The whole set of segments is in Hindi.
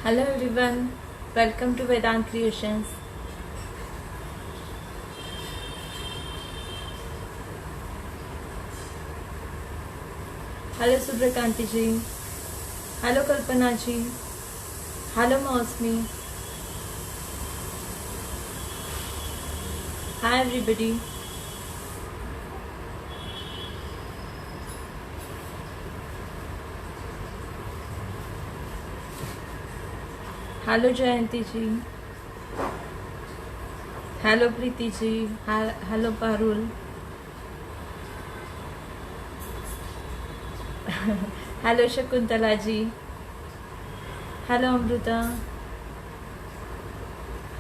Hello everyone, welcome to Vedant Creations. Hello Subrakanti ji, hello Kalpana ji, hello Mosmi. Hi everybody. Hello Jayanti ji, hello Preeti ji, hello Parul, hello Shakuntala ji, hello Amrita,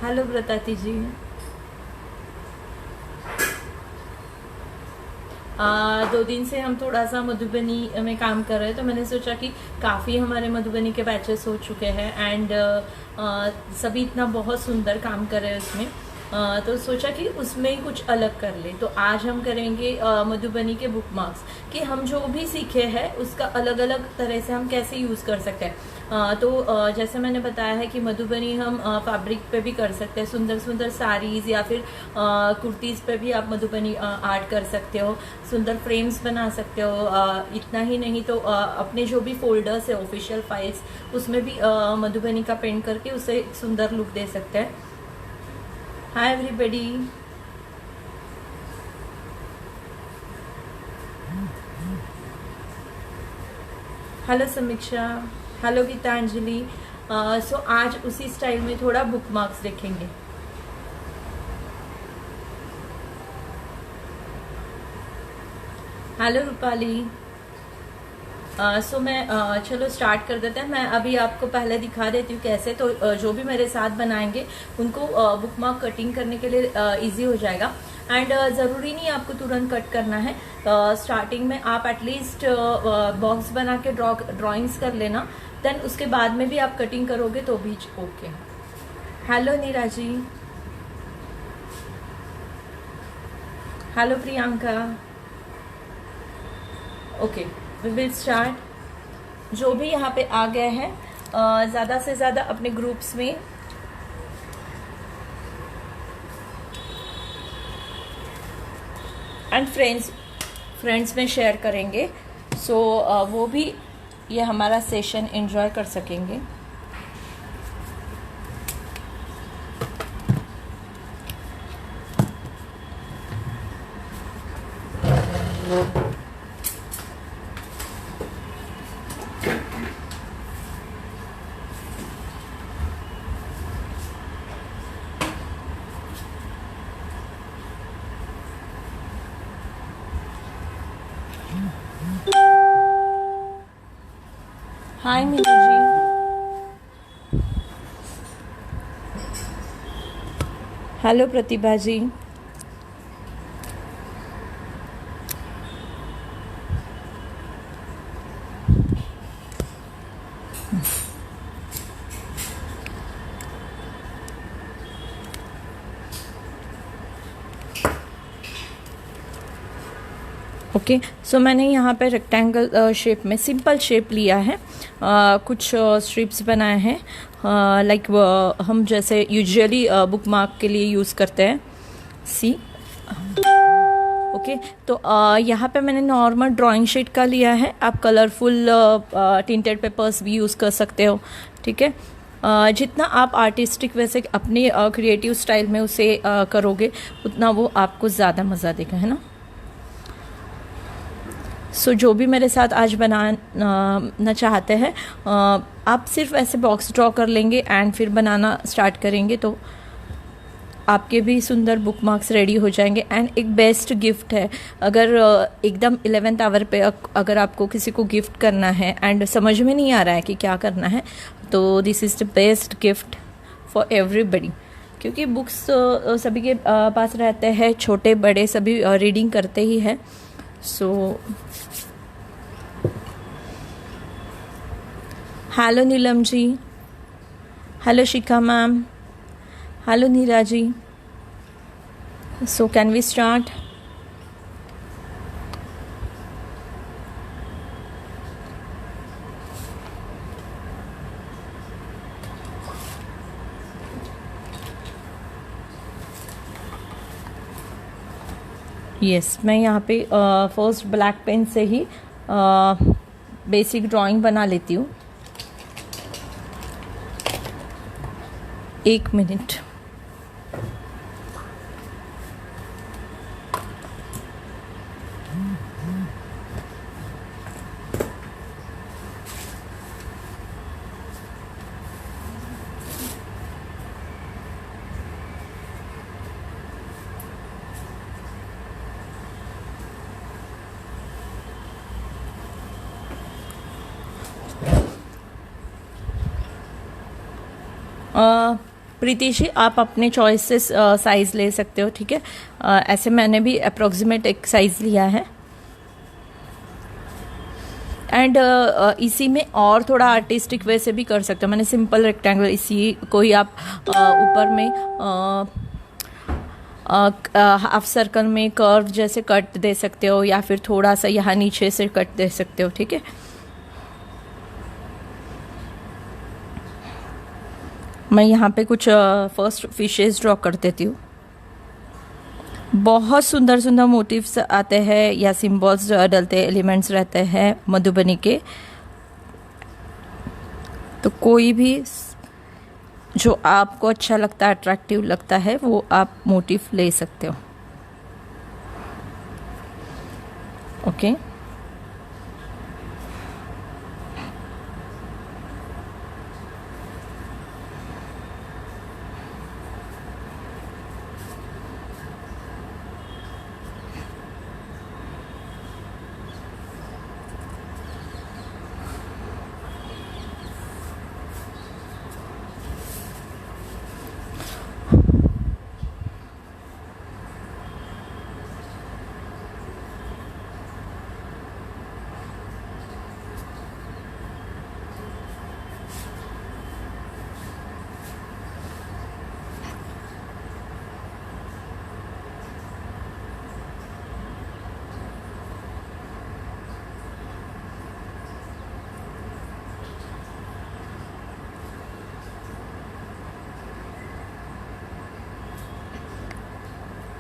hello Vratati ji. 2 दिन से हम थोड़ा सा मधुबनी में काम कर रहे हैं, तो मैंने सोचा कि काफ़ी हमारे मधुबनी के बैचेस हो चुके हैं एंड सभी इतना बहुत सुंदर काम कर रहे हैं उसमें, तो सोचा कि उसमें ही कुछ अलग कर ले। तो आज हम करेंगे मधुबनी के बुक मार्क्स कि हम जो भी सीखे हैं उसका अलग अलग तरह से हम कैसे यूज़ कर सकते हैं। तो जैसे मैंने बताया है कि मधुबनी हम फैब्रिक पे भी कर सकते हैं, सुंदर सुंदर साड़ीज़ या फिर कुर्तीज़ पे भी आप मधुबनी आर्ट कर सकते हो, सुंदर फ्रेम्स बना सकते हो। इतना ही नहीं तो अपने जो भी फोल्डर्स है ऑफिशियल फाइल्स उसमें भी मधुबनी का पेंट करके उसे एक सुंदर लुक दे सकते हैं। हाय एवरीबॉडी, हेलो समीक्षा, हेलो गीतांजलि। सो आज उसी स्टाइल में थोड़ा बुक मार्क्स देखेंगे। हेलो रूपाली। सो मैं चलो स्टार्ट कर देते हैं। मैं अभी आपको पहले दिखा देती हूँ कैसे, तो जो भी मेरे साथ बनाएंगे उनको बुक मार्क कटिंग करने के लिए इजी हो जाएगा। एंड ज़रूरी नहीं आपको तुरंत कट करना है, स्टार्टिंग में आप एटलीस्ट बॉक्स बना के ड्राइंग्स कर लेना, देन उसके बाद में भी आप कटिंग करोगे तो भी okay. Hello Neera ji, hello Priyanka. Okay, we will start. जो भी यहाँ पे आ गए हैं ज़्यादा से ज़्यादा अपने ग्रुप्स में एंड फ्रेंड्स में शेयर करेंगे, सो वो भी ये हमारा सेशन एंजॉय कर सकेंगे। हाय नीरू जी, हेलो प्रतिभा जी। ओके, सो मैंने यहाँ पे रेक्टेंगल शेप में सिंपल शेप लिया है, कुछ स्ट्रिप्स बनाए हैं लाइक हम जैसे यूजुअली बुक मार्क के लिए यूज़ करते हैं। सी ओके, तो यहाँ पे मैंने नॉर्मल ड्राइंग शीट का लिया है, आप कलरफुल टिंटेड पेपर्स भी यूज़ कर सकते हो, ठीक है। जितना आप आर्टिस्टिक वैसे अपने क्रिएटिव स्टाइल में उसे करोगे उतना वो आपको ज़्यादा मज़ा देगा, है ना। सो जो भी मेरे साथ आज बनाना चाहते हैं आप सिर्फ ऐसे बॉक्स ड्रॉ कर लेंगे एंड फिर बनाना स्टार्ट करेंगे तो आपके भी सुंदर बुक मार्क्स रेडी हो जाएंगे। एंड एक बेस्ट गिफ्ट है, अगर एकदम 11th आवर पे अगर आपको किसी को गिफ्ट करना है एंड समझ में नहीं आ रहा है कि क्या करना है, तो this is the best gift for everybody, क्योंकि बुक्स सभी के पास रहते हैं, छोटे बड़े सभी रीडिंग करते ही हैं। So hello Neelam ji, hello Shikha ma'am, hello Neera ji. So can we start? Yes, मैं यहाँ पे फर्स्ट ब्लैक पेन से ही बेसिक ड्राइंग बना लेती हूँ। 1 मिनट। प्रीति जी, आप अपने चॉइस से साइज़ ले सकते हो, ठीक है। ऐसे मैंने भी अप्रोक्सीमेट एक साइज़ लिया है। एंड इसी में और थोड़ा आर्टिस्टिक वे से भी कर सकते हो। मैंने सिंपल रेक्टेंगल, इसी को ही आप ऊपर में हाफ सर्कल में कर्व जैसे कट दे सकते हो, या फिर थोड़ा सा यहाँ नीचे से कट दे सकते हो, ठीक है। मैं यहाँ पे कुछ फर्स्ट फिशेस ड्रॉ कर देती हूँ। बहुत सुंदर सुंदर मोटिव्स आते हैं या सिंबल्स डलते, एलिमेंट्स रहते हैं मधुबनी के। तो कोई भी जो आपको अच्छा लगता है, अट्रैक्टिव लगता है, वो आप मोटिव ले सकते हो। ओके।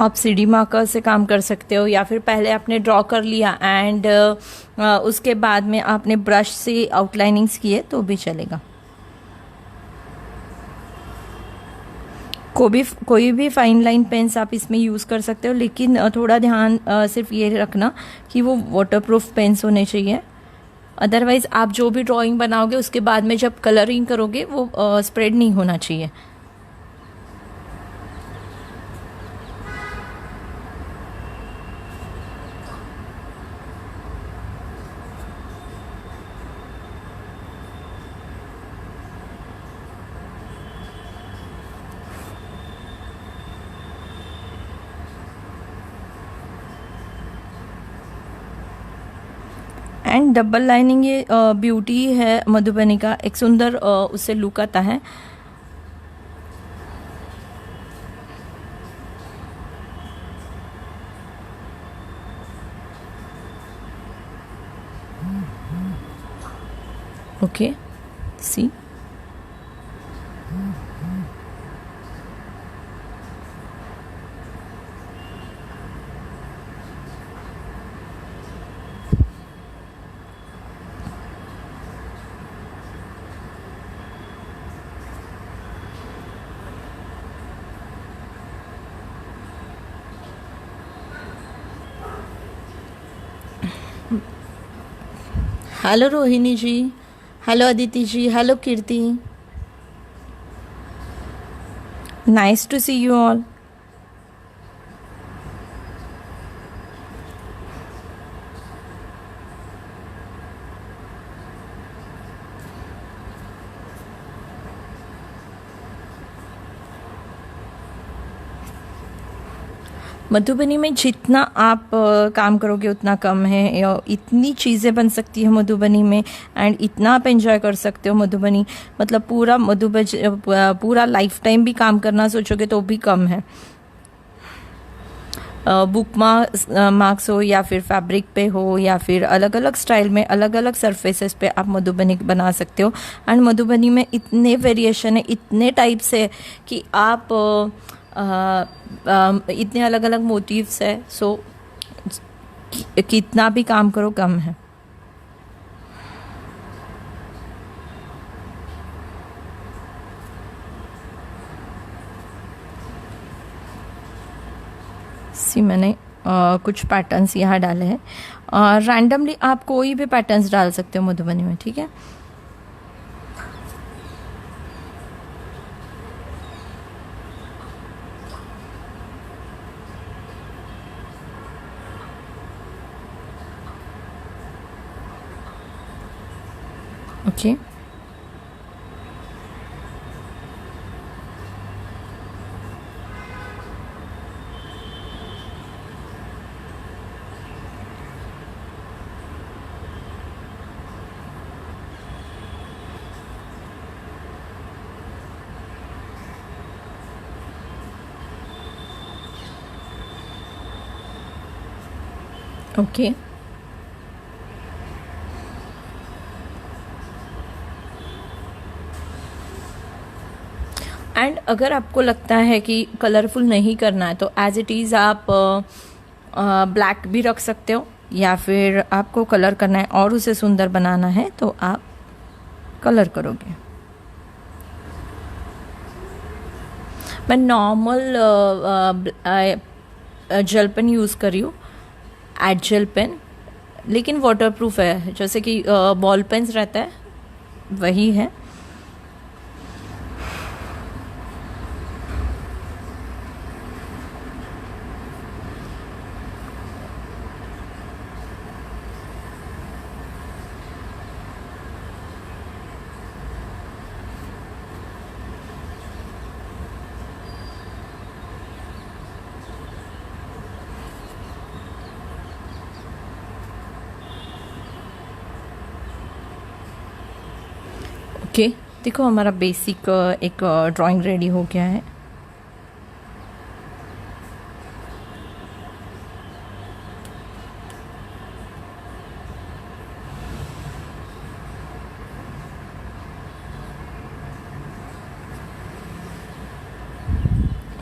आप सीडी मार्कर से काम कर सकते हो, या फिर पहले आपने ड्रॉ कर लिया एंड उसके बाद में आपने ब्रश से आउटलाइनिंग्स किए तो भी चलेगा। कोई भी फाइन लाइन पेन्स आप इसमें यूज़ कर सकते हो, लेकिन थोड़ा ध्यान सिर्फ ये रखना कि वो वाटरप्रूफ पेन्स होने चाहिए। अदरवाइज़ आप जो भी ड्राइंग बनाओगे उसके बाद में जब कलरिंग करोगे वो स्प्रेड नहीं होना चाहिए। एंड डबल लाइनिंग ये ब्यूटी है मधुबनी का, एक सुंदर उससे लुक आता है। Okay, see hello Rohini ji, hello Aditi ji, hello Kirti, nice to see you all. Madhubani में जितना आप काम करोगे उतना कम है। इतनी चीज़ें बन सकती है मधुबनी में, एंड इतना आप एंजॉय कर सकते हो मधुबनी। मतलब पूरा लाइफ टाइम भी काम करना सोचोगे तो भी कम है। बुक मार्क्स हो या फिर फैब्रिक पे हो या फिर अलग अलग स्टाइल में अलग अलग सरफेसेस पे आप मधुबनी बना सकते हो। एंड मधुबनी में इतने वेरिएशन है, इतने टाइप्स है कि आप इतने अलग अलग मोटिव्स है। सो कितना भी काम करो कम है। मैंने कुछ पैटर्न्स यहाँ डाले हैं। रैंडमली आप कोई भी पैटर्न्स डाल सकते हो मधुबनी में, ठीक है। ओके ओके एंड अगर आपको लगता है कि कलरफुल नहीं करना है तो एज इट इज़ आप ब्लैक भी रख सकते हो, या फिर आपको कलर करना है और उसे सुंदर बनाना है तो आप कलर करोगे। मैं नॉर्मल जेल पेन यूज़ कर रही हूँ, एड जेल पेन, लेकिन वाटरप्रूफ है, जैसे कि बॉल पेन्स रहता है वही है। ओके देखो हमारा बेसिक एक ड्राइंग रेडी हो गया है।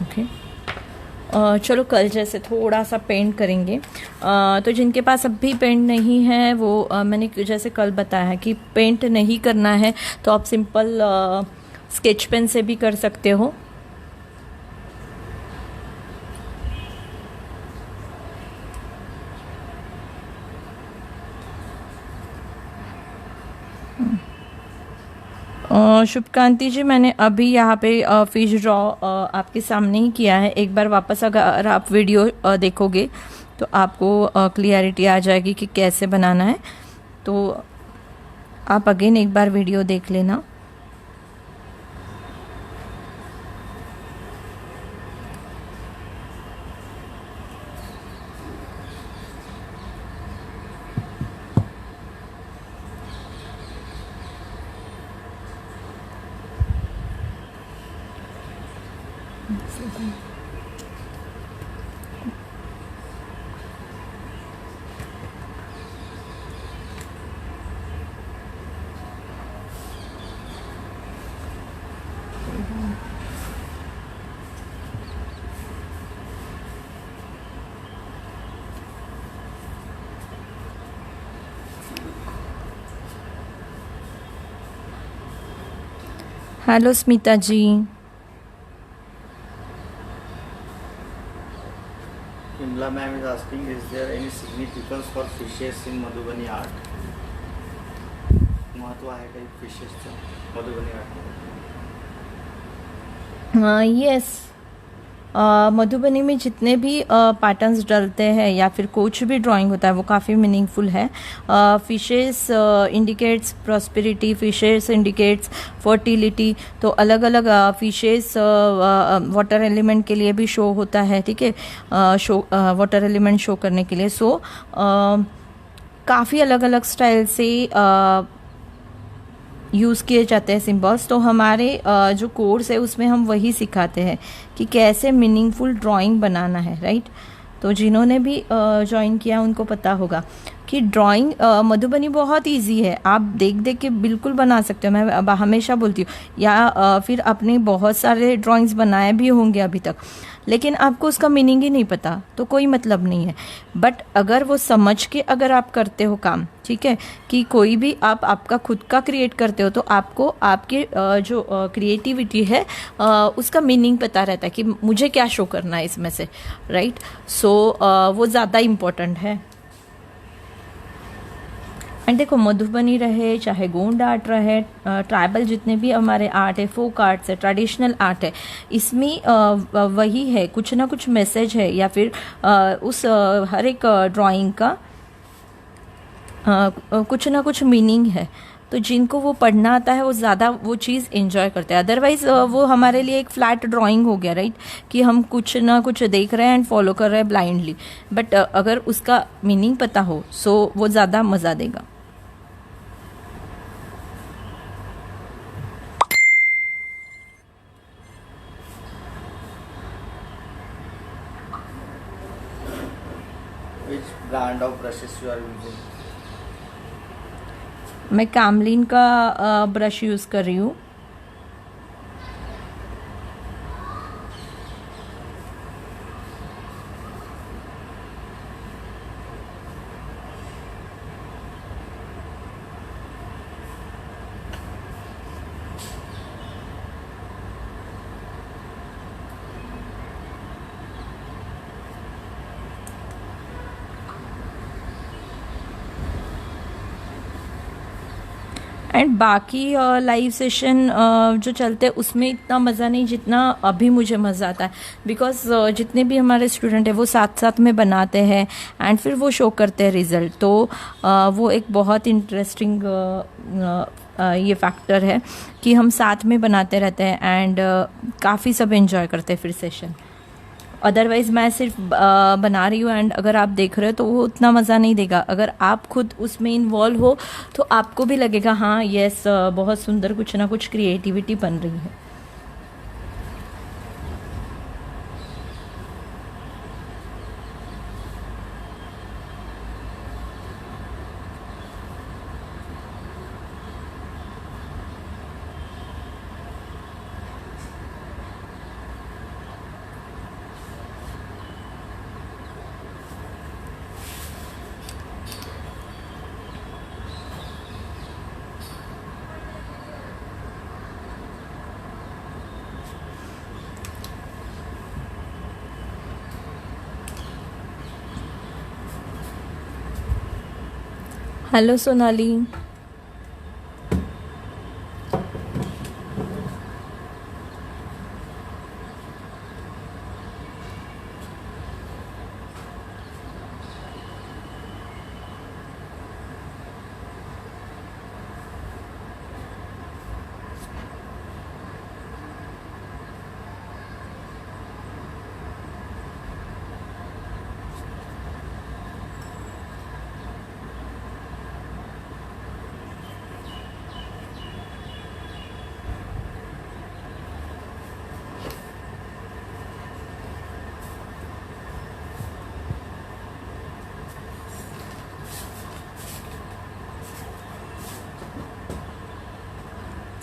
ओके चलो कल जैसे थोड़ा सा पेंट करेंगे। तो जिनके पास अभी पेंट नहीं है वो मैंने जैसे कल बताया कि पेंट नहीं करना है तो आप सिंपल स्केच पेन से भी कर सकते हो। शुभकांति जी, मैंने अभी यहाँ पे फिश ड्रॉ आपके सामने ही किया है। एक बार वापस अगर आप वीडियो देखोगे तो आपको क्लियरिटी आ जाएगी कि कैसे बनाना है, तो आप अगेन एक बार वीडियो देख लेना। Hello Smita ji. Imla ma'am is asking, is there any significance for fishes in Madhubani art? महत्व आहे काही फिशेसचं मधुबनी आर्ट? यस मधुबनी में जितने भी पैटर्न्स डलते हैं या फिर कुछ भी ड्राइंग होता है वो काफ़ी मीनिंगफुल है। Fishes indicates prosperity, fishes indicates fertility, तो अलग अलग फिशेस वाटर एलिमेंट के लिए भी शो होता है, ठीक है, शो वाटर एलिमेंट शो करने के लिए। सो काफ़ी अलग अलग स्टाइल से यूज़ किए जाते हैं सिंबल्स। तो हमारे जो कोर्स है उसमें हम वही सिखाते हैं कि कैसे मीनिंगफुल ड्राइंग बनाना है, राइट। तो जिन्होंने भी ज्वाइन किया उनको पता होगा। कि ड्राइंग मधुबनी बहुत इजी है, आप देख देख के बिल्कुल बना सकते हो। मैं अब हमेशा बोलती हूँ, या फिर आपने बहुत सारे ड्राइंग्स बनाए भी होंगे अभी तक, लेकिन आपको उसका मीनिंग ही नहीं पता तो कोई मतलब नहीं है। बट अगर वो समझ के अगर आप करते हो काम, ठीक है, कि कोई भी आप आपका खुद का क्रिएट करते हो तो आपको आपके जो क्रिएटिविटी है उसका मीनिंग पता रहता है कि मुझे क्या शो करना है इसमें से, राइट। सो वो ज़्यादा इम्पोर्टेंट है। एंड देखो, मधुबनी रहे चाहे गोंड आर्ट रहे, ट्राइबल जितने भी हमारे आर्ट है, फोक आर्ट्स है, ट्रेडिशनल आर्ट है, इसमें वही है, कुछ ना कुछ मैसेज है, या फिर उस हर एक ड्राइंग का कुछ ना कुछ मीनिंग है। तो जिनको वो पढ़ना आता है वो ज़्यादा वो चीज़ एंजॉय करते हैं। अदरवाइज वो हमारे लिए एक फ्लैट ड्राइंग हो गया, राइट, कि हम कुछ ना कुछ देख रहे हैं एंड फॉलो कर रहे हैं ब्लाइंडली। बट अगर उसका मीनिंग पता हो सो वो ज़्यादा मज़ा देगा। Which brand of brushes you are using? मैं कैमलिन का ब्रश यूज़ कर रही हूँ। एंड बाकी लाइव सेशन जो चलते हैं उसमें इतना मज़ा नहीं जितना अभी मुझे मज़ा आता है। बिकॉज जितने भी हमारे स्टूडेंट हैं वो साथ साथ में बनाते हैं एंड फिर वो शो करते हैं रिज़ल्ट, तो वो एक बहुत इंटरेस्टिंग ये फैक्टर है कि हम साथ में बनाते रहते हैं एंड काफ़ी सब एंजॉय करते हैं फिर सेशन। अदरवाइज़ मैं सिर्फ बना रही हूँ एंड अगर आप देख रहे हो तो वो उतना मज़ा नहीं देगा। अगर आप खुद उसमें इन्वॉल्व हो तो आपको भी लगेगा हाँ यस, बहुत सुंदर कुछ ना कुछ क्रिएटिविटी बन रही है। हेलो सोनाली।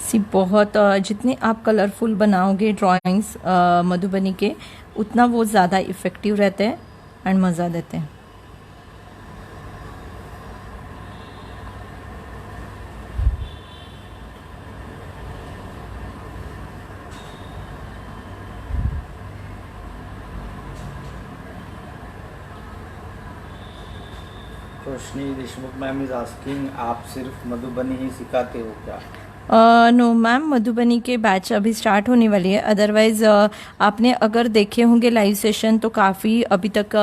सी बहुत जितने आप कलरफुल बनाओगे ड्राइंग्स मधुबनी के, उतना वो ज़्यादा इफ़ेक्टिव रहते हैं एंड मज़ा देते हैं। रोशनी देशमुख मैम इज आस्किंग, आप सिर्फ मधुबनी ही सिखाते हो क्या? नो मैम, मधुबनी के बैच अभी स्टार्ट होने वाली है। अदरवाइज़ आपने अगर देखे होंगे लाइव सेशन तो काफ़ी अभी तक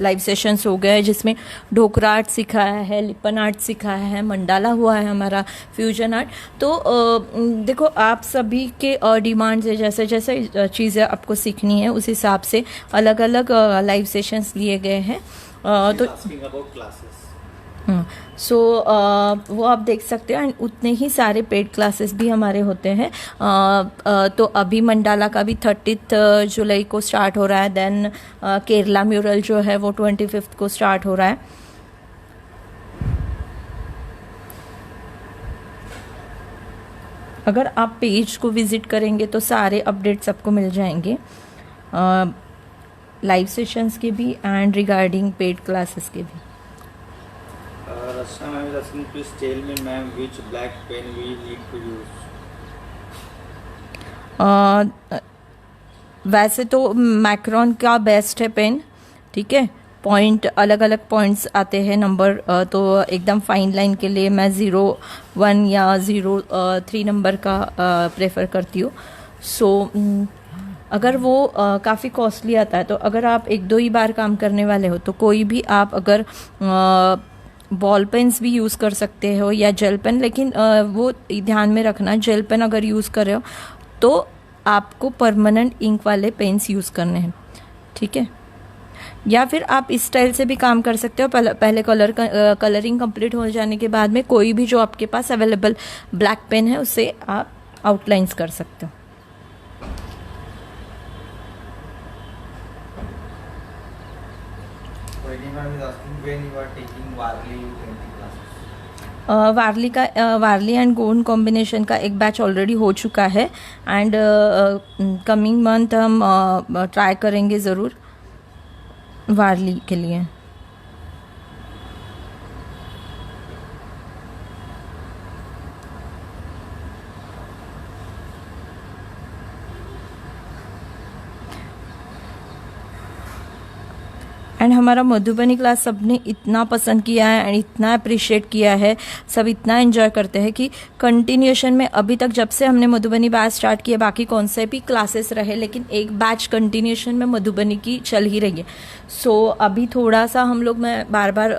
लाइव सेशंस हो गए हैं जिसमें ढोकरा आर्ट सिखाया है, लिपन आर्ट सिखाया है, मंडाला हुआ है हमारा, फ्यूजन आर्ट। तो देखो आप सभी के डिमांड्स है, जैसे जैसे चीज़ें आपको सीखनी है उस हिसाब से अलग अलग लाइव सेशंस लिए गए हैं। तो सो वो आप देख सकते हो एंड उतने ही सारे पेड क्लासेस भी हमारे होते हैं। तो अभी मंडाला का भी 30 जुलाई को स्टार्ट हो रहा है। देन केरला म्यूरल जो है वो 25 को स्टार्ट हो रहा है। अगर आप पेज को विज़िट करेंगे तो सारे अपडेट्स आपको मिल जाएंगे, लाइव सेशंस के भी एंड रिगार्डिंग पेड क्लासेस के भी। Rachna ma'am is asking, please tell me ma'am which black pen we need to use. वैसे तो मैक्रॉन का बेस्ट है पेन, ठीक है। पॉइंट अलग अलग पॉइंट्स आते हैं नंबर, तो एकदम फाइन लाइन के लिए मैं 01 या 03 नंबर का प्रेफर करती हूँ। सो अगर वो काफ़ी कॉस्टली आता है, तो अगर आप एक दो ही बार काम करने वाले हो तो कोई भी आप अगर बॉल पेन्स भी यूज़ कर सकते हो या जेल पेन, लेकिन वो ध्यान में रखना, जेल पेन अगर यूज़ कर रहे हो तो आपको परमानेंट इंक वाले पेन्स यूज़ करने हैं, ठीक है। या फिर आप इस स्टाइल से भी काम कर सकते हो, पहले कलरिंग कंप्लीट हो जाने के बाद में कोई भी जो आपके पास अवेलेबल ब्लैक पेन है उससे आप आउटलाइंस कर सकते हो। वारली एंड गोंड कॉम्बिनेशन का एक बैच ऑलरेडी हो चुका है एंड कमिंग मंथ हम ट्राई करेंगे ज़रूर वारली के लिए। एंड हमारा मधुबनी क्लास सबने इतना पसंद किया है एंड इतना अप्रिशिएट किया है, सब इतना एंजॉय करते हैं कि कंटिन्यूएशन में अभी तक जब से हमने मधुबनी बैच स्टार्ट किया, बाकी कौन से भी क्लासेस रहे लेकिन एक बैच कंटिन्यूएशन में मधुबनी की चल ही रही है। सो अभी थोड़ा सा हम लोग, मैं बार बार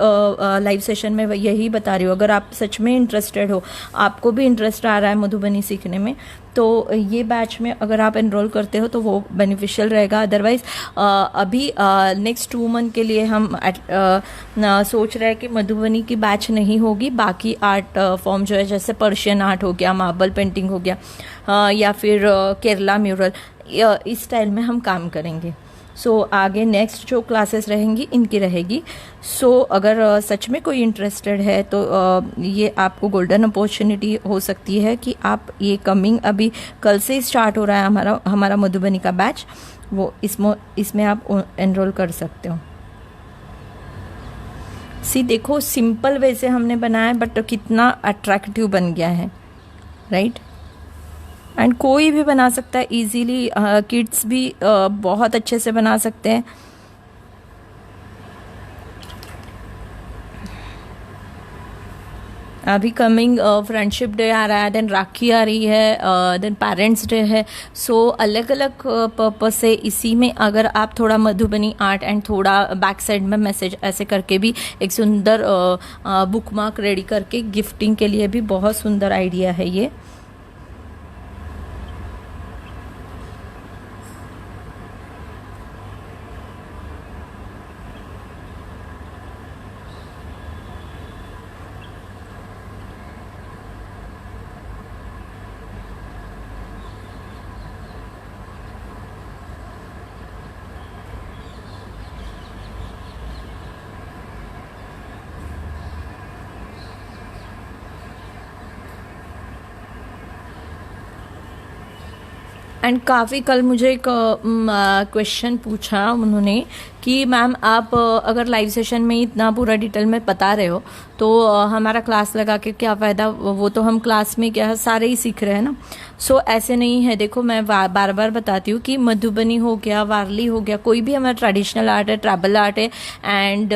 लाइव सेशन में यही बता रही हूँ, अगर आप सच में इंटरेस्टेड हो, आपको भी इंटरेस्ट आ रहा है मधुबनी सीखने में, तो ये बैच में अगर आप एनरोल करते हो तो वो बेनिफिशियल रहेगा। अदरवाइज अभी नेक्स्ट 2 मंथ के लिए हम सोच रहे हैं कि मधुबनी की बैच नहीं होगी, बाकी आर्ट फॉर्म जो है जैसे पर्शियन आर्ट हो गया, मार्बल पेंटिंग हो गया, या फिर केरला म्यूरल, इस स्टाइल में हम काम करेंगे। सो आगे नेक्स्ट जो क्लासेस रहेंगी इनकी रहेगी। सो अगर सच में कोई इंटरेस्टेड है तो ये आपको गोल्डन अपॉर्चुनिटी हो सकती है कि आप ये कमिंग, अभी कल से स्टार्ट हो रहा है हमारा मधुबनी का बैच, वो इसमें आप एनरोल कर सकते हो। देखो सिंपल वे से हमने बनाया बट कितना अट्रैक्टिव बन गया है, राइट। एंड कोई भी बना सकता है इजीली, किड्स भी बहुत अच्छे से बना सकते हैं। अभी कमिंग फ्रेंडशिप डे आ रहा है, देन राखी आ रही है, देन पेरेंट्स डे है। सो अलग अलग पर्पस से इसी में अगर आप थोड़ा मधुबनी आर्ट एंड थोड़ा बैक साइड में मैसेज ऐसे करके भी एक सुंदर बुक मार्क रेडी करके गिफ्टिंग के लिए भी बहुत सुंदर आइडिया है ये। एंड काफ़ी कल मुझे एक क्वेश्चन पूछा उन्होंने कि मैम आप अगर लाइव सेशन में इतना पूरा डिटेल में बता रहे हो तो हमारा क्लास लगा के क्या फ़ायदा, वो तो हम क्लास में क्या सारे ही सीख रहे हैं ना। सो ऐसे नहीं है, देखो मैं बार बार बताती हूँ कि मधुबनी हो गया, वारली हो गया, कोई भी हमारा ट्रेडिशनल आर्ट है, ट्राइबल आर्ट है एंड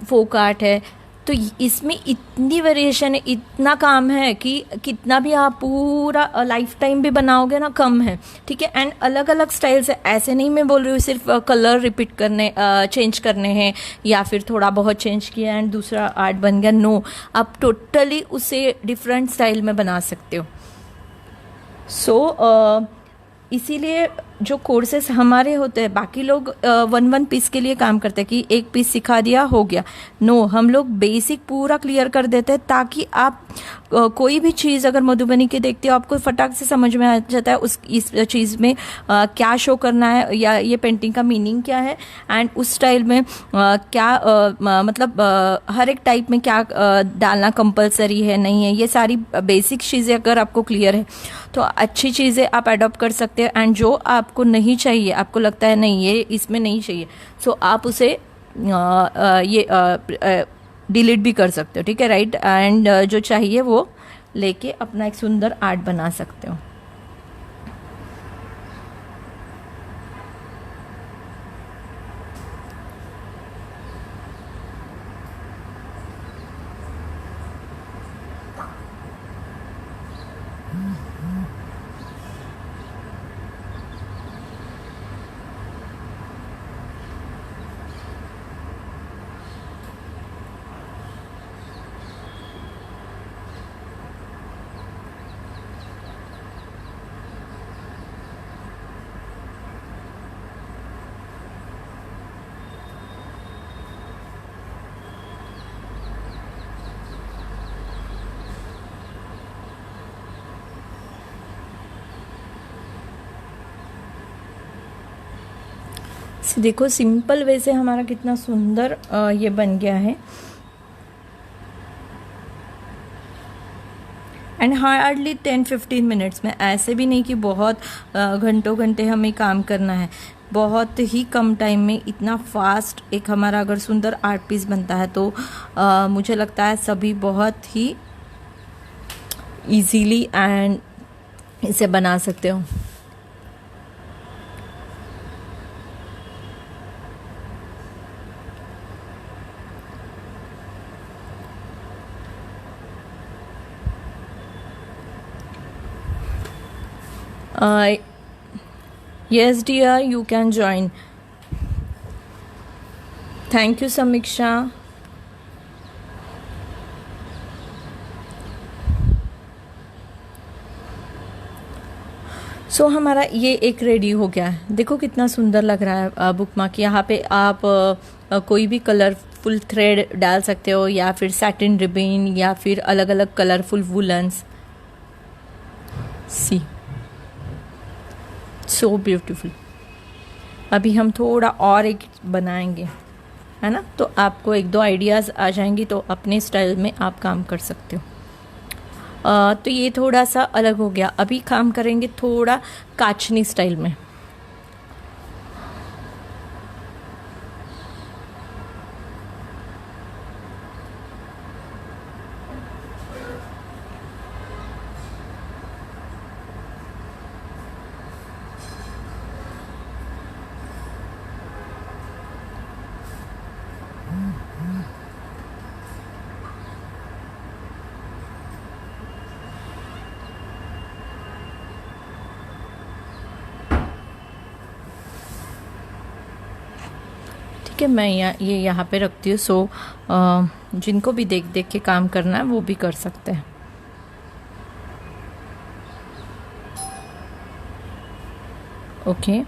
फोक आर्ट है, तो इसमें इतनी वेरिएशन है, इतना काम है कि कितना भी आप पूरा लाइफ टाइम भी बनाओगे ना कम है, ठीक है। एंड अलग अलग स्टाइल से, ऐसे नहीं मैं बोल रही हूँ सिर्फ कलर रिपीट करने चेंज करने हैं या फिर थोड़ा बहुत चेंज किया एंड दूसरा आर्ट बन गया, नो, आप टोटली उसे डिफरेंट स्टाइल में बना सकते हो। सो इसीलिए जो कोर्सेस हमारे होते हैं, बाकी लोग वन वन पीस के लिए काम करते हैं कि एक पीस सिखा दिया हो गया। नो, हम लोग बेसिक पूरा क्लियर कर देते हैं ताकि आप कोई भी चीज़ अगर मधुबनी के देखते हो आपको फटाक से समझ में आ जाता है उस इस चीज़ में क्या शो करना है या ये पेंटिंग का मीनिंग क्या है, एंड उस स्टाइल में क्या मतलब हर एक टाइप में क्या डालना कंपलसरी है नहीं है, ये सारी बेसिक चीज़ें अगर आपको क्लियर है तो अच्छी चीज़ें आप अडॉप्ट कर सकते हैं। एंड जो आपको नहीं चाहिए, आपको लगता है नहीं ये इसमें नहीं चाहिए, सो आप उसे ये डिलीट भी कर सकते हो, ठीक है, राइट। एंड जो चाहिए वो लेके अपना एक सुंदर आर्ट बना सकते हो। देखो सिंपल वे से हमारा कितना सुंदर ये बन गया है। एंड हार्डली 10-15 मिनट्स में, ऐसे भी नहीं कि बहुत घंटों घंटे हमें काम करना है, बहुत ही कम टाइम में इतना फास्ट एक हमारा अगर सुंदर आर्ट पीस बनता है तो मुझे लगता है सभी बहुत ही इजीली एंड इसे बना सकते हो। Yes dear, you can join. Thank you Samiksha. सो हमारा ये एक रेडी हो गया है। देखो कितना सुंदर लग रहा है बुक मार्क। यहाँ पे आप कोई भी कलरफुल थ्रेड डाल सकते हो या फिर सैटिन रिबन या फिर अलग अलग कलरफुल वुलन्स। सी सो ब्यूटीफुल। अभी हम थोड़ा और एक बनाएंगे, है ना, तो आपको एक दो आइडियाज़ आ जाएंगी तो अपने स्टाइल में आप काम कर सकते हो। तो ये थोड़ा सा अलग हो गया। अभी काम करेंगे थोड़ा काचनी स्टाइल में। ठीक है, मैं ये यहाँ पे रखती हूँ। सो जिनको भी देख देख के काम करना है वो भी कर सकते हैं। Okay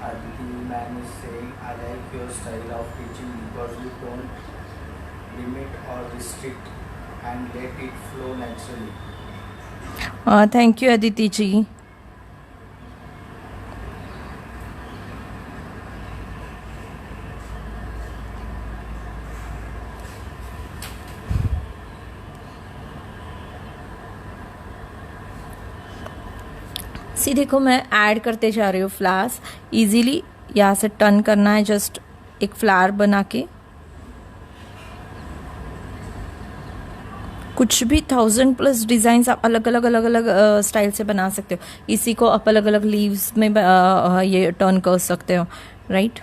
Aditi ma'am is saying, I like your style of teaching because you don't limit or restrict and let it flow naturally. Thank you Aditi ji. See देखो मैं ऐड करते जा रही हूँ फ्लावर्स। इजीली यहाँ से टर्न करना है, जस्ट एक फ्लावर बना के। कुछ भी 1000+ डिज़ाइंस आप अलग अलग स्टाइल से बना सकते हो। इसी को आप अलग अलग लीव्स में ये टर्न कर सकते हो, right.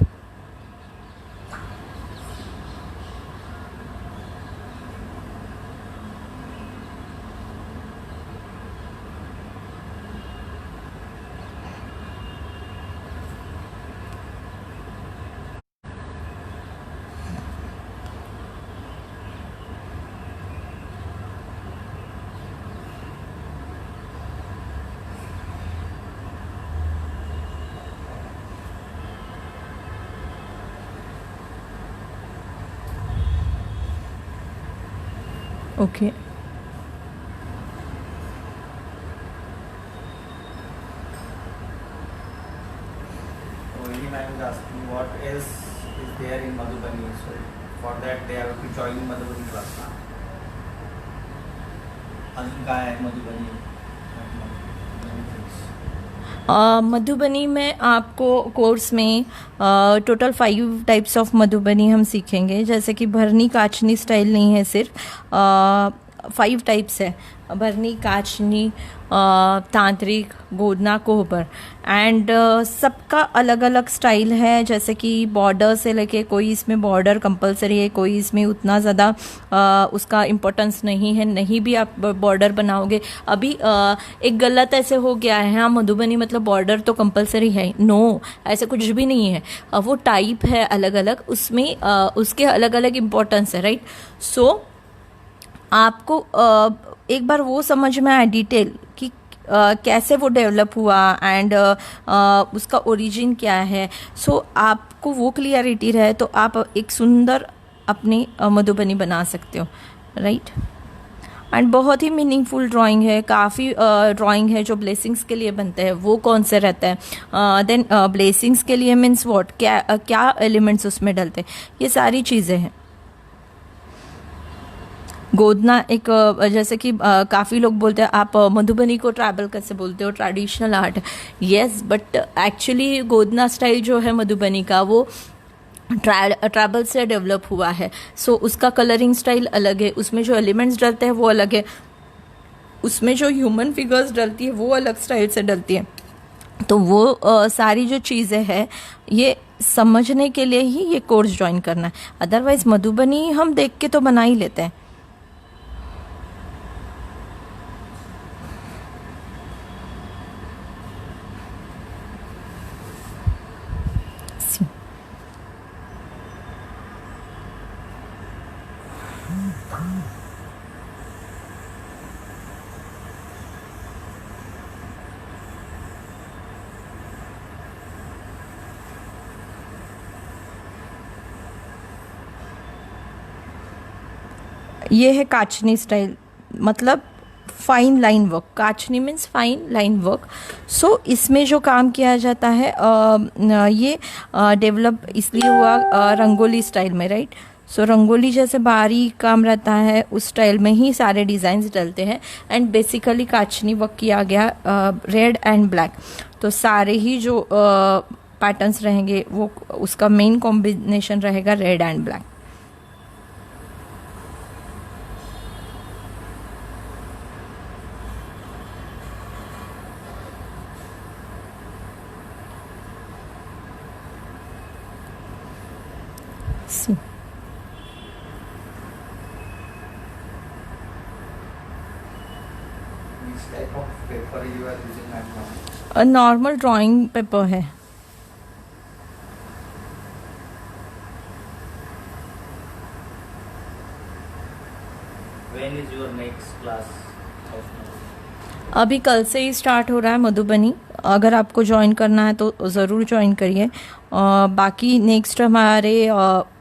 Okay. Only ma'am is asking what else is there in Madhubani. So for that they have to join Madhubani class now. अजून काय आहे मधुबनी? मधुबनी में आपको कोर्स में टोटल 5 टाइप्स ऑफ मधुबनी हम सीखेंगे। जैसे कि भरनी काचनी स्टाइल नहीं है, सिर्फ 5 टाइप्स है। भरनी, काचनी, तांत्रिक, गोदना, कोहबर। एंड सबका अलग अलग स्टाइल है। जैसे कि बॉर्डर से लेके, कोई इसमें बॉर्डर कंपलसरी है, कोई इसमें उतना ज़्यादा उसका इम्पोर्टेंस नहीं है, नहीं भी आप बॉर्डर बनाओगे। अभी एक गलत ऐसे हो गया है, हाँ मधुबनी मतलब बॉर्डर तो कंपलसरी है। नो, ऐसे कुछ भी नहीं है। वो टाइप है अलग अलग, उसमें उसके अलग अलग इम्पोर्टेंस है, राइट। सो आपको एक बार वो समझ में आए डिटेल कि कैसे वो डेवलप हुआ एंड उसका ओरिजिन क्या है। सो आपको वो क्लियरिटी रहे तो आप एक सुंदर अपनी मधुबनी बना सकते हो, राइट। एंड बहुत ही मीनिंगफुल ड्राइंग है। काफ़ी ड्राइंग है जो ब्लेसिंग्स के लिए बनते हैं, वो कौन से रहते हैं। देन ब्लेसिंग्स के लिए मीन्स व्हाट, क्या एलिमेंट्स उसमें डलते हैं, ये सारी चीज़ें हैं। गोदना एक जैसे कि काफ़ी लोग बोलते हैं आप मधुबनी को ट्रैवल कैसे बोलते हो, traditional art. Yes, but actually Godna style जो है मधुबनी का, वो ट्रैवल से डेवलप हुआ है। सो उसका कलरिंग स्टाइल अलग है, उसमें जो एलिमेंट्स डलते हैं वो अलग है, उसमें जो ह्यूमन फिगर्स डलती है वो अलग स्टाइल से डलती है। तो वो सारी जो चीज़ें हैं, ये समझने के लिए ही ये कोर्स ज्वाइन करना है। अदरवाइज मधुबनी हम देख के तो बना ही लेते हैं। ये है काचनी स्टाइल, मतलब fine line work. Kachni means fine line work. So इसमें जो काम किया जाता है ये डेवलप इसलिए हुआ रंगोली स्टाइल में, राइट। सो रंगोली जैसे बारीक काम रहता है, उस स्टाइल में ही सारे डिज़ाइंस डलते हैं। एंड बेसिकली काचनी वर्क किया गया रेड एंड ब्लैक। तो सारे ही जो पैटर्न्स रहेंगे वो उसका मेन कॉम्बिनेशन रहेगा red and black. See. Which type of paper you are using right now? A normal drawing paper है। When is your next class of Madhubani? अभी कल से ही स्टार्ट हो रहा है मधुबनी। अगर आपको ज्वाइन करना है तो ज़रूर ज्वाइन करिए। बाकी नेक्स्ट हमारे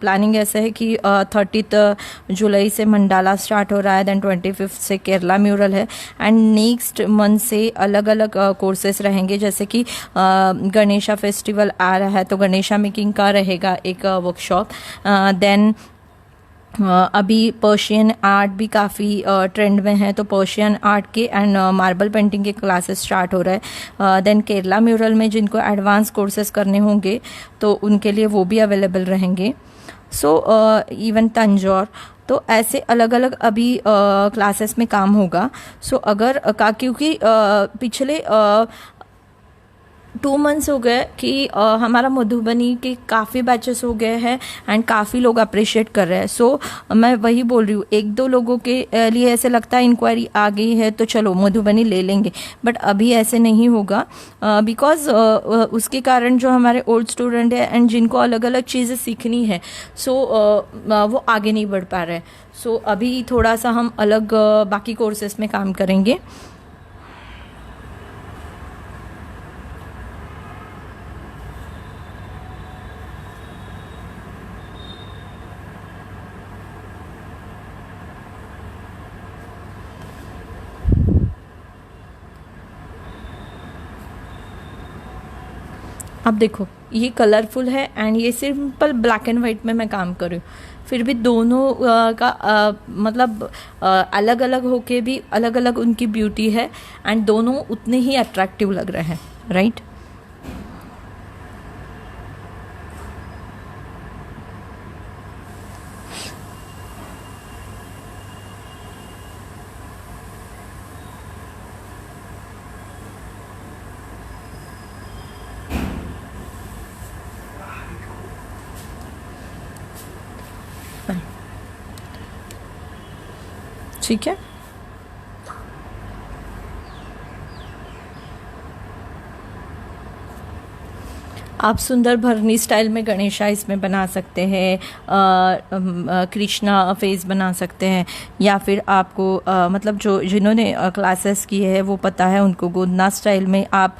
प्लानिंग ऐसा है कि 30 जुलाई से मंडाला स्टार्ट हो रहा है, देन 25 से केरला म्यूरल है। एंड नेक्स्ट मंथ से अलग अलग कोर्सेस रहेंगे। जैसे कि गणेशा फेस्टिवल आ रहा है तो गणेशा मेकिंग का रहेगा एक वर्कशॉप। देन अभी पर्शियन आर्ट भी काफ़ी ट्रेंड में है, तो पर्शियन आर्ट के एंड मार्बल पेंटिंग के क्लासेस स्टार्ट हो रहे हैं। देन केरला म्यूरल में जिनको एडवांस कोर्सेज करने होंगे तो उनके लिए वो भी अवेलेबल रहेंगे। सो इवन तंजौर, तो ऐसे अलग अलग अभी क्लासेस में काम होगा। सो अगर क्योंकि पिछले 2 मंथ्स हो गए कि हमारा मधुबनी के काफ़ी बैचेस हो गए हैं एंड काफ़ी लोग अप्रिशिएट कर रहे हैं। सो मैं वही बोल रही हूँ, 1-2 लोगों के लिए ऐसे लगता है इंक्वायरी आ गई है तो चलो मधुबनी ले लेंगे, बट अभी ऐसे नहीं होगा। बिकॉज उसके कारण जो हमारे ओल्ड स्टूडेंट है एंड जिनको अलग अलग चीज़ें सीखनी है, सो वो आगे नहीं बढ़ पा रहे हैं। सो अभी थोड़ा सा हम अलग बाकी कोर्सेस में काम करेंगे। अब देखो ये कलरफुल है एंड ये सिंपल ब्लैक एंड वाइट में मैं काम कर रही हूँ, फिर भी दोनों का मतलब अलग अलग होके भी अलग अलग उनकी ब्यूटी है एंड दोनों उतने ही अट्रैक्टिव लग रहे हैं, राइट। ठीक है, आप सुंदर भरनी स्टाइल में गणेशा इसमें बना सकते हैं, कृष्णा फेस बना सकते हैं, या फिर आपको मतलब जो जिन्होंने क्लासेस किए हैं वो पता है उनको गोंदना स्टाइल में आप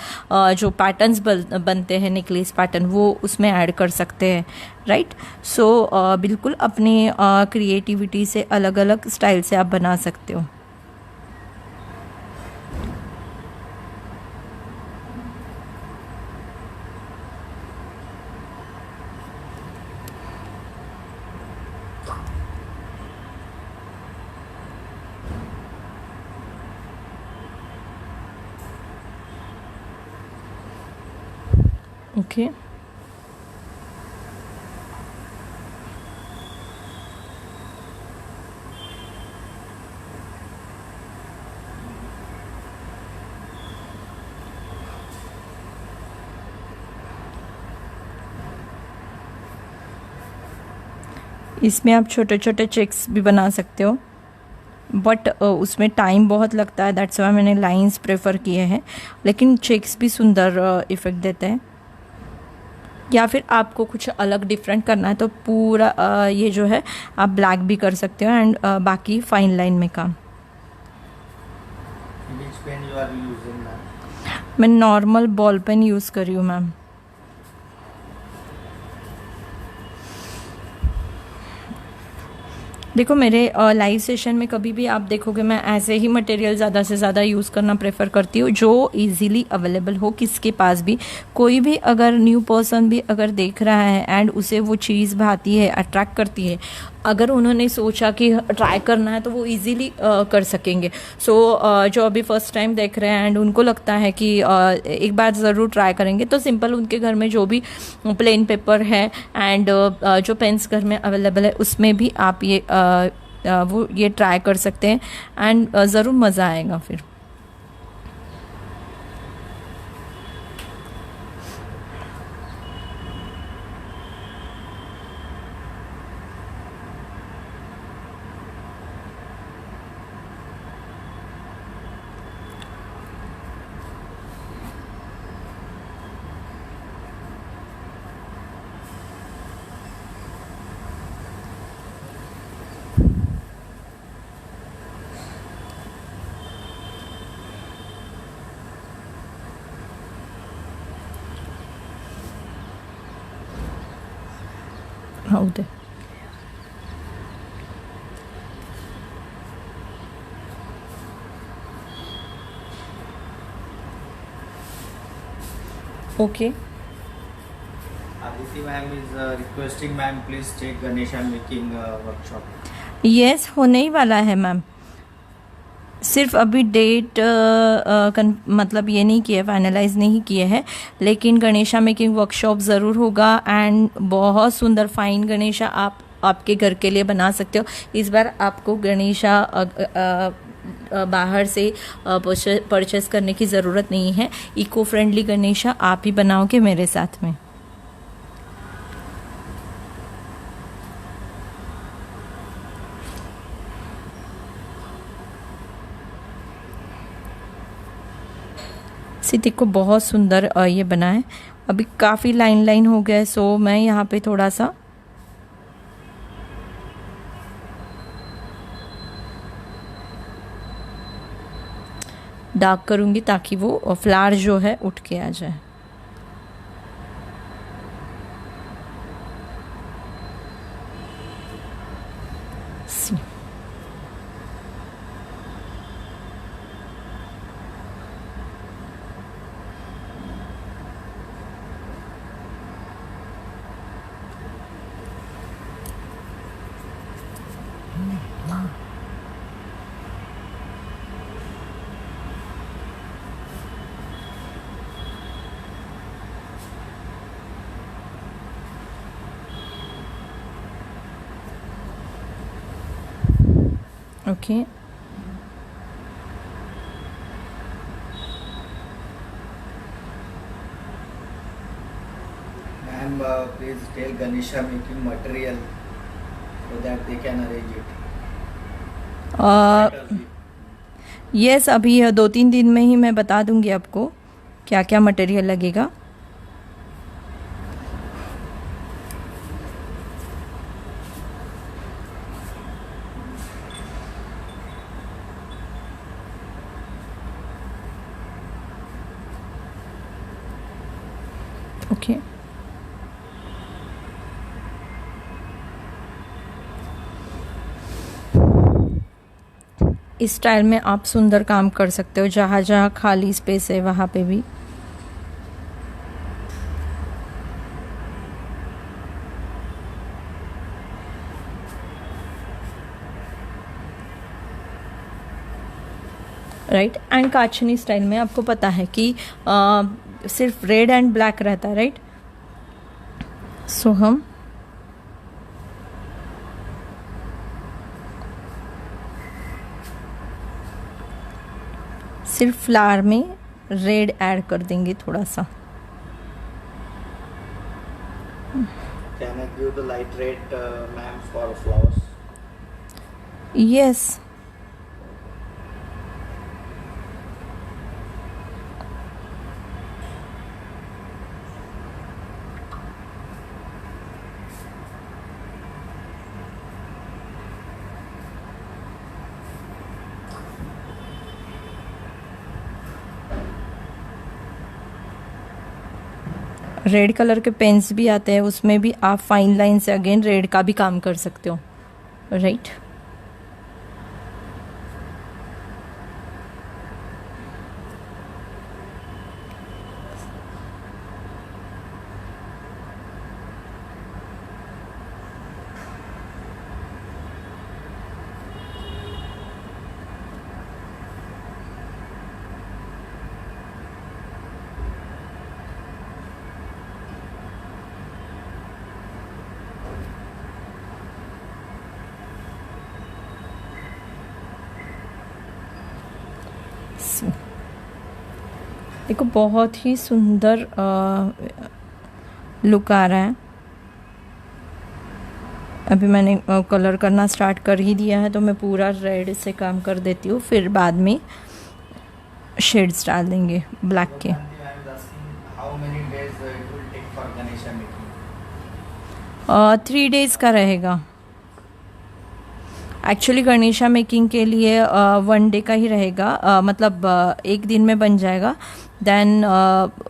जो पैटर्न्स बनते हैं नेकलेस पैटर्न वो उसमें ऐड कर सकते हैं, राइट। सो बिल्कुल अपनी क्रिएटिविटी से अलग अलग स्टाइल से आप बना सकते हो। ओके इसमें आप छोटे छोटे चेक्स भी बना सकते हो, बट उसमें टाइम बहुत लगता है, दैट्स वाई मैंने लाइंस प्रेफर किए हैं, लेकिन चेक्स भी सुंदर इफ़ेक्ट देते हैं। या फिर आपको कुछ अलग डिफरेंट करना है तो पूरा ये जो है आप ब्लैक भी कर सकते हो एंड बाकी फाइन लाइन में काम। Which pen you are using, ma'am? मैं नॉर्मल बॉल पेन यूज़ कर रही हूँ मैम। देखो मेरे लाइव सेशन में कभी भी आप देखोगे मैं ऐसे ही मटेरियल ज़्यादा से ज़्यादा यूज़ करना प्रेफर करती हूँ जो इजीली अवेलेबल हो किसके पास भी। कोई भी अगर न्यू पर्सन भी अगर देख रहा है एंड उसे वो चीज़ भाती है, अट्रैक्ट करती है, अगर उन्होंने सोचा कि ट्राई करना है तो वो इजीली कर सकेंगे। सो जो अभी फर्स्ट टाइम देख रहे हैं एंड उनको लगता है कि एक बार ज़रूर ट्राई करेंगे, तो सिंपल उनके घर में जो भी प्लेन पेपर है एंड जो पेन्स घर में अवेलेबल है उसमें भी आप ये ट्राई कर सकते हैं एंड ज़रूर मज़ा आएगा फिर। हौदे okay. Aditi ma'am is requesting ma'am please take Ganesha making workshop. Yes होने ही वाला है मैम, सिर्फ अभी डेट मतलब ये नहीं किया, फाइनलाइज नहीं किए हैं, लेकिन गणेशा मेकिंग वर्कशॉप ज़रूर होगा एंड बहुत सुंदर फाइन गणेशा आप आपके घर के लिए बना सकते हो। इस बार आपको गणेशा बाहर से परचेस करने की ज़रूरत नहीं है, इको फ्रेंडली गणेशा आप ही बनाओगे मेरे साथ में। सिद्धि को बहुत सुंदर ये बना है। अभी काफ़ी लाइन लाइन हो गया है, सो मैं यहाँ पे थोड़ा सा डार्क करूँगी ताकि वो फ्लावर जो है उठ के आ जाए। Okay Ma'am, please tell Ganesha making material so that they can arrange it. Yes अभी 2-3 दिन में ही मैं बता दूंगी आपको क्या क्या मटेरियल लगेगा। ओके इस स्टाइल में आप सुंदर काम कर सकते हो, जहाँ जहाँ खाली स्पेस है वहाँ पे भी। राइट एंड काचनी स्टाइल में आपको पता है कि सिर्फ रेड एंड ब्लैक रहता है, राइट। सो हम सिर्फ फ्लावर में रेड ऐड कर देंगे थोड़ा सा। Can I give the light red, ma'am, for flowers? Yes red colour के पेन्स भी आते हैं, उसमें भी आप फाइन लाइन से अगेन रेड का भी काम कर सकते हो, राइट। देखो बहुत ही सुंदर लुक आ रहा है। अभी मैंने कलर करना स्टार्ट कर ही दिया है, तो मैं पूरा रेड से काम कर देती हूँ, फिर बाद में शेड्स डाल देंगे ब्लैक के। How many days it will take for Ganesha making? 3 days का रहेगा। एक्चुअली गणेशा मेकिंग के लिए 1 डे का ही रहेगा, मतलब 1 दिन में बन जाएगा। देन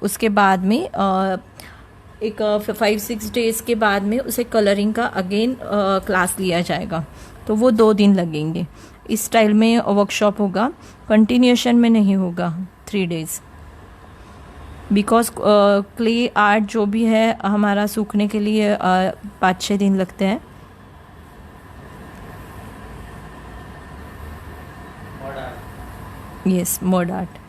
उसके बाद में एक 5-6 डेज के बाद में उसे कलरिंग का अगेन क्लास लिया जाएगा, तो वो 2 दिन लगेंगे। इस स्टाइल में वर्कशॉप होगा, कंटिन्यूएशन में नहीं होगा 3 डेज, बिकॉज क्ले आर्ट जो भी है हमारा सूखने के लिए 5-6 दिन लगते हैं। Yes, mud art.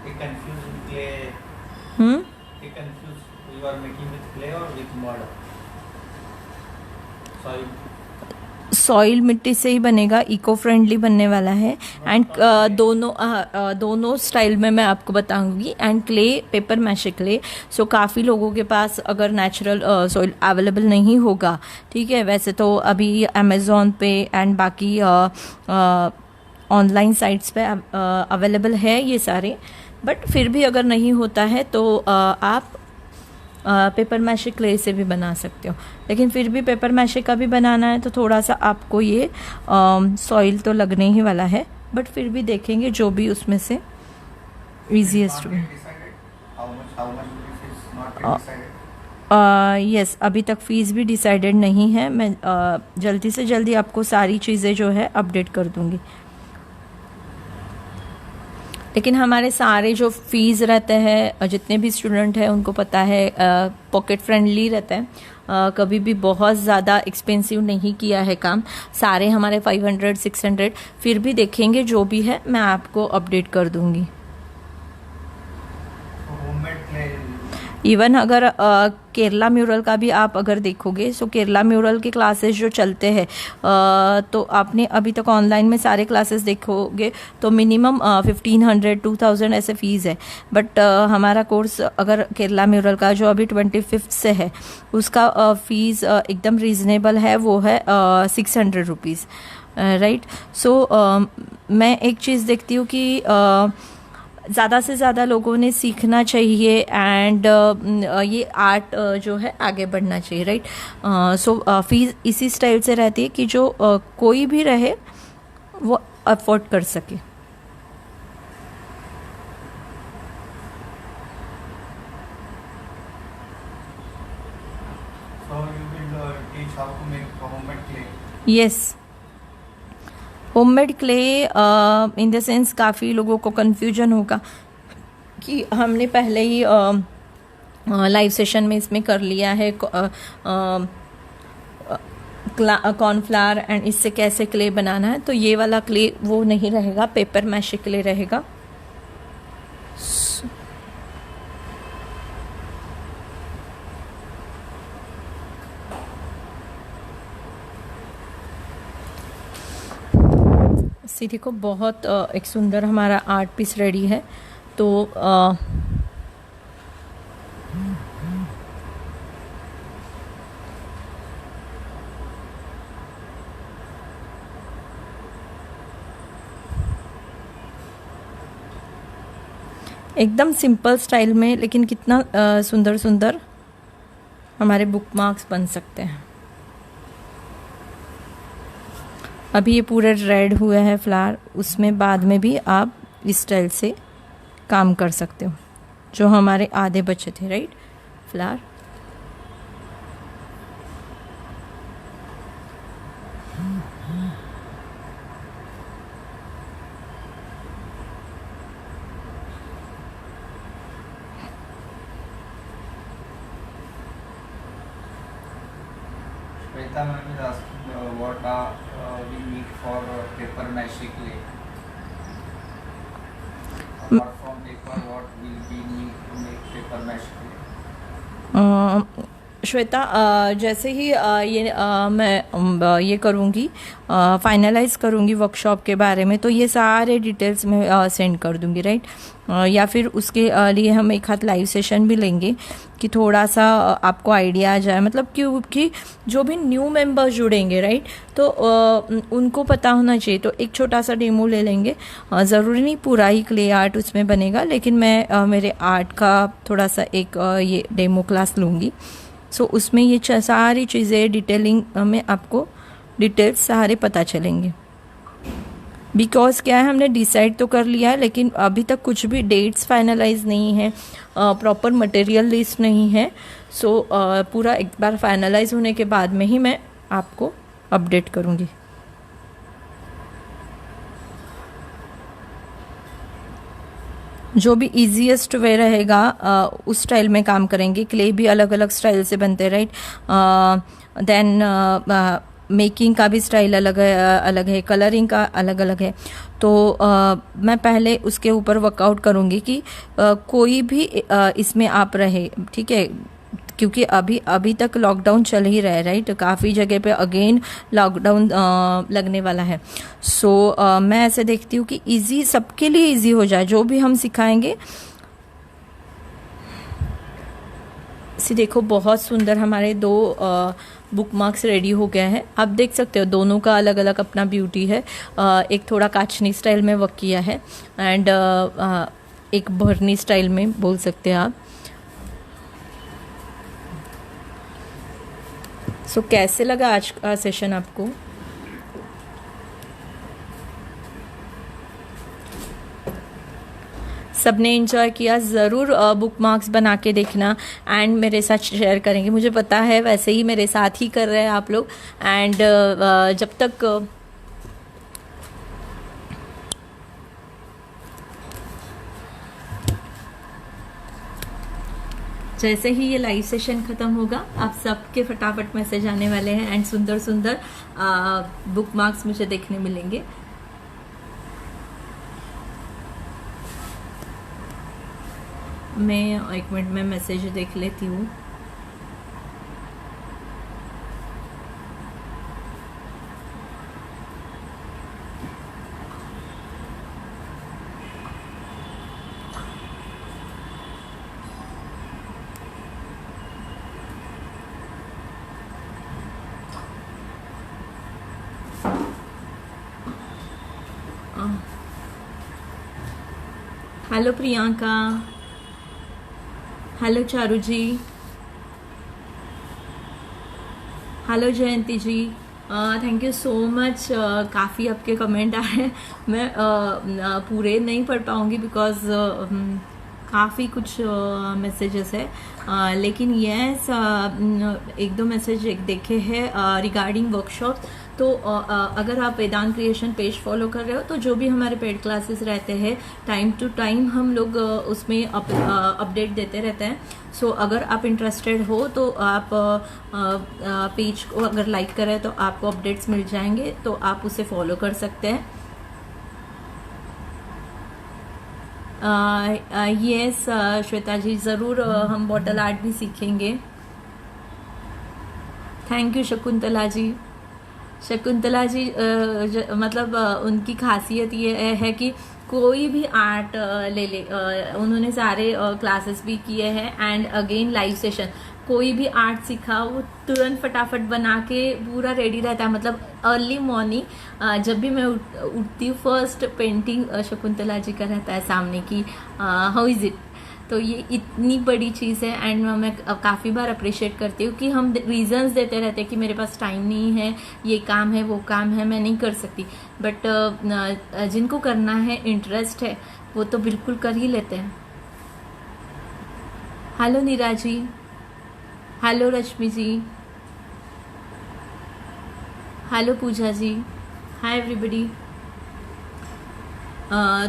They confuse with clay. They confuse. You are making with clay or with mud? Soil. Soil मिट्टी से ही बनेगा, इको फ्रेंडली बनने वाला है। एंड दोनों स्टाइल में मैं आपको बताऊंगी। And clay paper mache clay, so काफ़ी लोगों के पास अगर नेचुरल सॉइल अवेलेबल नहीं होगा, ठीक है, वैसे तो अभी अमेज़ॉन पे एंड बाकी ऑनलाइन साइट्स पे अवेलेबल है ये सारे, बट फिर भी अगर नहीं होता है तो आप पेपर मैशे क्ले से भी बना सकते हो। लेकिन फिर भी पेपर मैशे का भी बनाना है तो थोड़ा सा आपको ये सॉइल तो लगने ही वाला है, बट फिर भी देखेंगे जो भी उसमें से इजीएस्ट हो। यस, अभी तक फीस भी डिसाइडेड नहीं है। मैं जल्दी से जल्दी आपको सारी चीज़ें जो है अपडेट कर दूंगी। लेकिन हमारे सारे जो फीस रहते हैं, जितने भी स्टूडेंट हैं उनको पता है, पॉकेट फ्रेंडली रहता है। कभी भी बहुत ज़्यादा एक्सपेंसिव नहीं किया है काम। सारे हमारे 500 600, फिर भी देखेंगे जो भी है मैं आपको अपडेट कर दूंगी। इवन अगर केरला म्यूरल का भी आप अगर देखोगे, सो केरला म्यूरल के क्लासेस जो चलते हैं तो आपने अभी तक ऑनलाइन में सारे क्लासेस देखोगे तो मिनिमम 1500 2000 ऐसे फीस है। बट हमारा कोर्स अगर केरला म्यूरल का जो अभी 25 से है उसका फीस एकदम रीज़नेबल है, वो है 600 रुपीज़, राइट। सो मैं एक चीज़ देखती हूँ कि ज़्यादा से ज़्यादा लोगों ने सीखना चाहिए एंड ये आर्ट जो है आगे बढ़ना चाहिए, राइट। सो फीस इसी स्टाइल से रहती है कि जो कोई भी रहे वो अफोर्ड कर सके। So you will teach how to make homemade clay. Yes, homemade clay in the sense काफ़ी लोगों को कन्फ्यूजन होगा कि हमने पहले ही लाइव सेशन में इसमें कर लिया है कॉर्नफ्लावर एंड इससे कैसे क्ले बनाना है। तो ये वाला क्ले वो नहीं रहेगा, पेपर मैशे क्ले रहेगा। सीधी को बहुत एक सुंदर हमारा आर्ट पीस रेडी है। तो एकदम सिंपल स्टाइल में, लेकिन कितना सुंदर सुंदर हमारे बुकमार्क्स बन सकते हैं। अभी ये पूरे रेड हुए हैं फ्लावर, उसमें बाद में भी आप इस स्टाइल से काम कर सकते हो। जो हमारे आधे बचे थे, right, flower. Shweta ma'am is asking what we need for paper mache clay. Apart from paper, what will we need to make paper mache clay? Shweta, जैसे ही मैं ये करूँगी, फाइनलाइज करूँगी वर्कशॉप के बारे में, तो ये सारे डिटेल्स में सेंड कर दूँगी, राइट। या फिर उसके लिए हम एक हाथ लाइव सेशन भी लेंगे कि थोड़ा सा आपको आइडिया आ जाए। मतलब क्योंकि जो भी न्यू मेंबर्स जुड़ेंगे, राइट, तो उनको पता होना चाहिए। तो एक छोटा सा डेमो ले लेंगे, ज़रूरी नहीं पूरा ही क्ले आर्ट उसमें बनेगा, लेकिन मैं मेरे आर्ट का थोड़ा सा एक ये डेमो क्लास लूँगी। सो उसमें ये सारी चीज़ें डिटेलिंग में आपको डिटेल्स सारे पता चलेंगे। बिकॉज क्या है, हमने डिसाइड तो कर लिया है, लेकिन अभी तक कुछ भी डेट्स फाइनलाइज नहीं है, प्रॉपर मटेरियल लिस्ट नहीं है। सो पूरा एक बार फाइनलाइज होने के बाद में ही मैं आपको अपडेट करूँगी। जो भी इजीएस्ट वे रहेगा उस स्टाइल में काम करेंगे। क्ले भी अलग अलग स्टाइल से बनते हैं, राइट। देन मेकिंग का भी स्टाइल अलग है, कलरिंग का अलग अलग है। तो मैं पहले उसके ऊपर वर्कआउट करूँगी कि कोई भी इसमें आप रहे, ठीक है, क्योंकि अभी तक लॉकडाउन चल ही रहा है, राइट। काफ़ी जगह पे अगेन लॉकडाउन लगने वाला है। सो मैं ऐसे देखती हूँ कि इजी, सबके लिए इजी हो जाए जो भी हम सिखाएंगे। इसी देखो, बहुत सुंदर हमारे दो बुकमार्क्स रेडी हो गए हैं। आप देख सकते हो दोनों का अलग अलग अपना ब्यूटी है। एक थोड़ा काचनी स्टाइल में वर्क किया है एंड एक भरनी स्टाइल में बोल सकते हैं आप। सो कैसे लगा आज का सेशन आपको? सबने एंजॉय किया? ज़रूर बुकमार्क्स बना के देखना एंड मेरे साथ शेयर करेंगे। मुझे पता है वैसे ही मेरे साथ ही कर रहे हैं आप लोग। एंड जब तक जैसे ही ये लाइव सेशन खत्म होगा आप सबके फटाफट मैसेज आने वाले हैं एंड सुंदर सुंदर बुक मार्क्स मुझे देखने मिलेंगे। मैं 1 मिनट में मैसेज देख लेती हूँ। Hello Priyanka, hello Charu ji, hello Jayanti ji, thank you so much. काफ़ी आपके कमेंट आए हैं, मैं पूरे नहीं पढ़ पाऊंगी बिकॉज काफ़ी कुछ मैसेजेस है, लेकिन यस 1-2 मैसेज देखे हैं रिगार्डिंग वर्कशॉप। तो अगर आप वेदांत क्रिएशन पेज फॉलो कर रहे हो तो जो भी हमारे पेड क्लासेस रहते हैं टाइम टू टाइम हम लोग उसमें अपडेट देते रहते हैं। सो अगर आप इंटरेस्टेड हो तो आप पेज को अगर लाइक करें तो आपको अपडेट्स मिल जाएंगे, तो आप उसे फॉलो कर सकते हैं। यस श्वेता जी, ज़रूर हम बॉटल आर्ट भी सीखेंगे। Thank you Shakuntala ji. शकुंतला जी मतलब उनकी खासियत ये है कि कोई भी आर्ट ले ले, उन्होंने सारे क्लासेस भी किए हैं एंड अगेन लाइव सेशन, कोई भी आर्ट सीखा वो तुरंत फटाफट बना के पूरा रेडी रहता है। मतलब अर्ली मॉर्निंग जब भी मैं उठती हूँ फर्स्ट पेंटिंग शकुंतला जी का रहता है सामने की हाउ इज इट। तो ये इतनी बड़ी चीज़ है एंड मैं काफ़ी बार अप्रिशिएट करती हूँ कि हम रीजंस देते रहते हैं कि मेरे पास टाइम नहीं है, ये काम है, वो काम है, मैं नहीं कर सकती, बट जिनको करना है, इंटरेस्ट है, वो तो बिल्कुल कर ही लेते हैं। हेलो नीरा जी, हेलो रश्मि जी, हेलो पूजा जी, हाय एवरीबडी।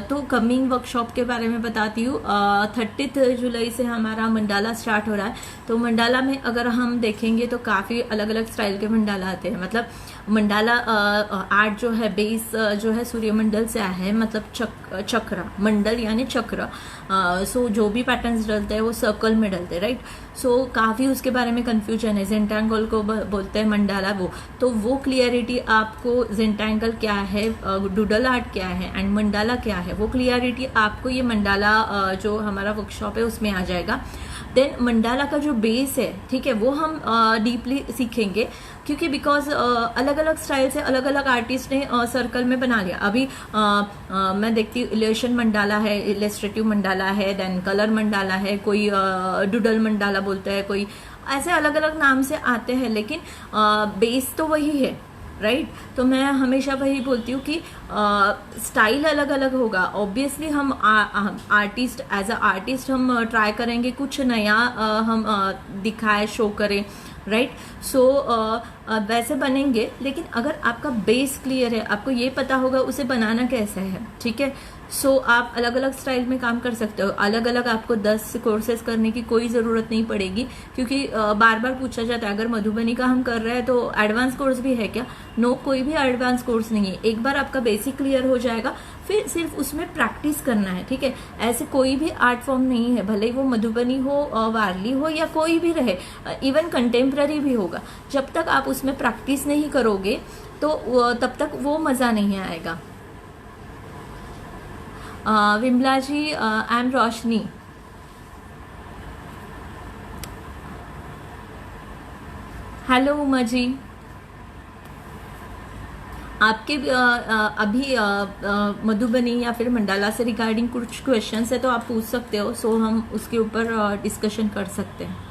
तो कमिंग वर्कशॉप के बारे में बताती हूँ। 30 जुलाई से हमारा मंडाला स्टार्ट हो रहा है। तो मंडाला में अगर हम देखेंगे तो काफ़ी अलग अलग स्टाइल के मंडाला आते हैं। मतलब मंडाला आर्ट जो है बेस जो है सूर्यमंडल से आया है, मतलब चक्र मंडल यानी चक्र। सो जो भी पैटर्न्स डलते हैं वो सर्कल में डलते हैं, राइट। सो काफ़ी उसके बारे में कंफ्यूजन है। जेंटैंगल को बोलते हैं मंडाला, वो वो क्लियरिटी आपको जेंटैंगल क्या है, डूडल आर्ट क्या है एंड मंडाला क्या है, वो क्लियरिटी आपको ये मंडाला जो हमारा वर्कशॉप है उसमें आ जाएगा। देन मंडाला का जो बेस है, ठीक है, वो हम डीपली सीखेंगे, क्योंकि बिकॉज अलग अलग स्टाइल से अलग अलग आर्टिस्ट ने सर्कल में बना लिया। अभी मैं देखती हूँ इलेशन मंडाला है, इलस्ट्रेटिव मंडाला है, देन कलर मंडाला है, कोई डूडल मंडाला बोलता है, कोई ऐसे अलग अलग नाम से आते हैं, लेकिन बेस तो वही है, राइट। तो मैं हमेशा वही बोलती हूँ कि स्टाइल अलग अलग होगा। ऑब्वियसली हम आर्टिस्ट एज अ आर्टिस्ट हम ट्राई करेंगे कुछ नया हम दिखाए, शो करें, राइट। सो वैसे बनेंगे, लेकिन अगर आपका बेस क्लियर है, आपको ये पता होगा उसे बनाना कैसे है, ठीक है। सो आप अलग अलग स्टाइल में काम कर सकते हो। अलग अलग आपको 10 कोर्सेज करने की कोई ज़रूरत नहीं पड़ेगी, क्योंकि बार बार पूछा जाता है अगर मधुबनी का हम कर रहे हैं तो एडवांस कोर्स भी है क्या। नो, कोई भी एडवांस कोर्स नहीं है। एक बार आपका बेसिक क्लियर हो जाएगा, फिर सिर्फ उसमें प्रैक्टिस करना है, ठीक है। ऐसे कोई भी आर्ट फॉर्म नहीं है, भले वो मधुबनी हो, वारली हो, या कोई भी रहे, इवन कंटेम्प्ररी भी होगा, जब तक आप उसमें प्रैक्टिस नहीं करोगे तो तब तक वो मज़ा नहीं आएगा। Vimla ji, I am Roshni. Hello Uma ji, आपके अभी मधुबनी या फिर मंडाला से रिगार्डिंग कुछ क्वेश्चंस है तो आप पूछ सकते हो। सो हम उसके ऊपर डिस्कशन कर सकते हैं।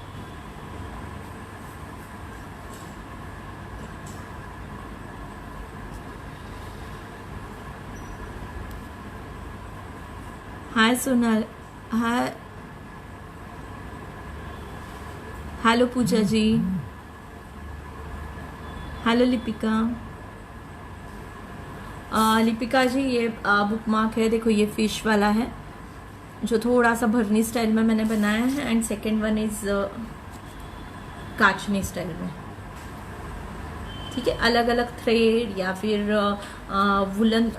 हाय सोनल, हाय, हेलो पूजा जी, हेलो लिपिका। लिपिका जी, ये बुक मार्क है, देखो ये फिश वाला है, जो थोड़ा सा भरनी स्टाइल में मैंने बनाया है, and second one is Kachni style में। ठीक है, अलग अलग थ्रेड या फिर वुलन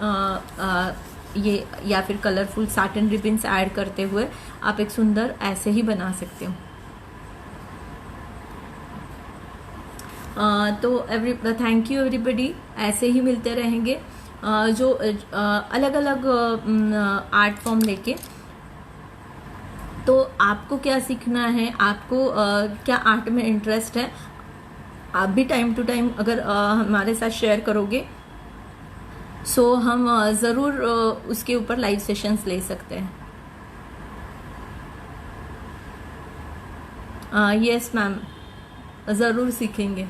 ये या फिर कलरफुल साटन रिबन्स ऐड करते हुए आप एक सुंदर ऐसे ही बना सकते हो। तो थैंक यू एवरीबडी, ऐसे ही मिलते रहेंगे जो अलग अलग आर्ट फॉर्म लेके। तो आपको क्या सीखना है, आपको क्या आर्ट में इंटरेस्ट है, आप भी टाइम टू टाइम अगर हमारे साथ शेयर करोगे सो हम ज़रूर उसके ऊपर लाइव सेशंस ले सकते हैं। यस मैम, ज़रूर सीखेंगे।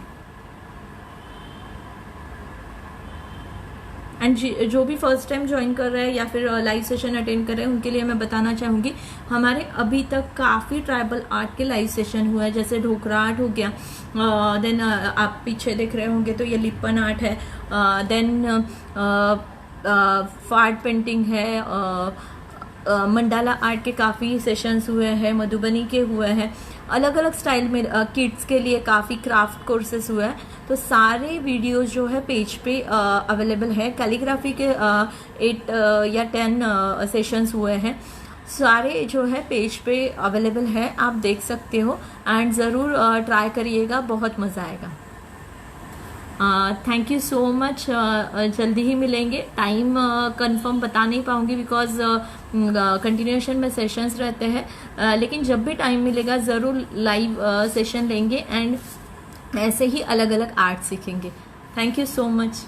एंड जो भी फर्स्ट टाइम ज्वाइन कर रहे हैं या फिर लाइव सेशन अटेंड कर रहे हैं उनके लिए मैं बताना चाहूँगी, हमारे अभी तक काफ़ी ट्राइबल आर्ट के लाइव सेशन हुए हैं, जैसे ढोकरा आर्ट हो गया, देन आप पीछे देख रहे होंगे तो ये लिप्पन आर्ट है, देन फार्ट पेंटिंग है, मंडाला आर्ट के काफ़ी सेशंस हुए हैं, मधुबनी के हुए हैं, अलग अलग स्टाइल में किड्स के लिए काफ़ी क्राफ्ट कोर्सेस हुए हैं। तो सारे वीडियोस जो है पेज पे अवेलेबल है। कैलीग्राफी के 8 या 10 सेशंस हुए हैं, सारे जो है पेज पे अवेलेबल है, आप देख सकते हो एंड ज़रूर ट्राई करिएगा, बहुत मज़ा आएगा। थैंक यू सो मच, जल्दी ही मिलेंगे। टाइम कंफर्म बता नहीं पाऊंगी बिकॉज कंटिन्यूएशन में सेशंस रहते हैं, लेकिन जब भी टाइम मिलेगा ज़रूर लाइव सेशन लेंगे एंड ऐसे ही अलग अलग आर्ट सीखेंगे। Thank you so much.